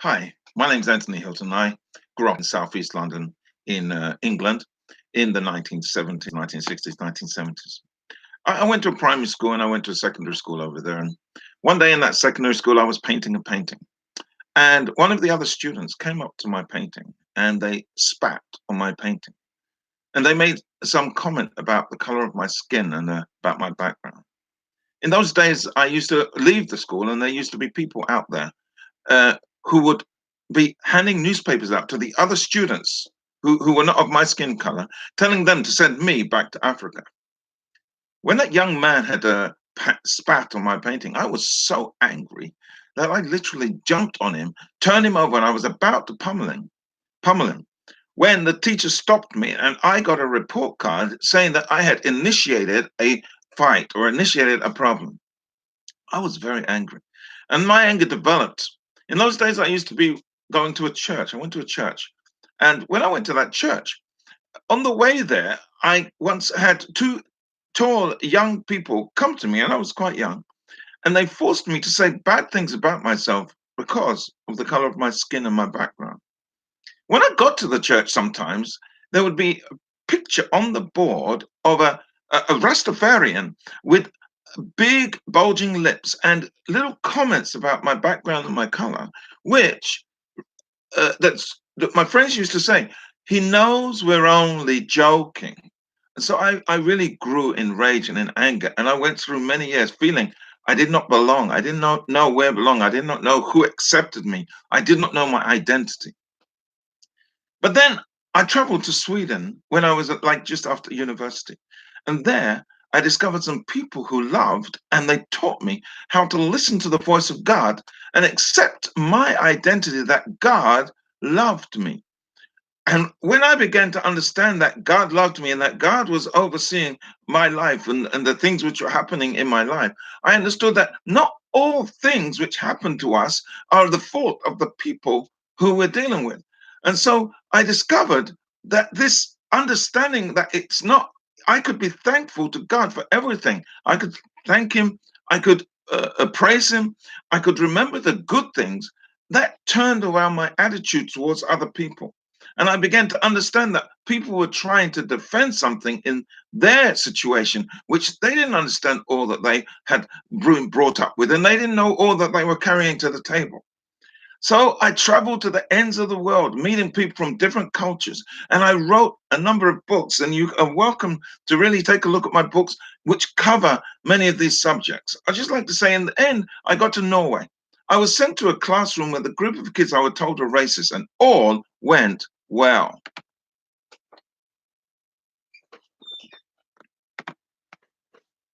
Hi, my name's Anthony Hilton. I grew up in Southeast London in England in the 1970s, 1960s, 1970s. I went to a primary school and I went to a secondary school over there. And one day in that secondary school, I was painting a painting. And one of the other students came up to my painting and they spat on my painting. And they made some comment about the color of my skin and about my background. In those days, I used to leave the school and there used to be people out there who would be handing newspapers out to the other students who were not of my skin color, telling them to send me back to Africa. When that young man had spat on my painting, I was so angry that I literally jumped on him, turned him over, and I was about to pummel him, when the teacher stopped me and I got a report card saying that I had initiated a fight or initiated a problem. I was very angry. And my anger developed. In those days, I used to be going to a church. I went to a church. And when I went to that church, on the way there, I once had two tall young people come to me, and I was quite young, and they forced me to say bad things about myself because of the color of my skin and my background. When I got to the church, sometimes there would be a picture on the board of a Rastafarian with big bulging lips and little comments about my background and my color, which that my friends used to say, he knows we're only joking. And so I really grew in rage and in anger. And I went through many years feeling I did not belong. I did not know where I belong. I did not know who accepted me. I did not know my identity. But then I traveled to Sweden when I was like just after university. And there I discovered some people who loved and they taught me how to listen to the voice of God and accept my identity that God loved me. And when I began to understand that God loved me and that God was overseeing my life and the things which were happening in my life, I understood that not all things which happen to us are the fault of the people who we're dealing with. And so I discovered that this understanding that it's not, I could be thankful to God for everything. I could thank Him, I could praise Him, I could remember the good things that turned around my attitude towards other people. And I began to understand that people were trying to defend something in their situation, which they didn't understand all that they had been brought up with, and they didn't know all that they were carrying to the table. So I traveled to the ends of the world, meeting people from different cultures, and I wrote a number of books. And you are welcome to really take a look at my books, which cover many of these subjects. I'd just like to say, in the end, I got to Norway. I was sent to a classroom with a group of kids I was told were racist, and all went well.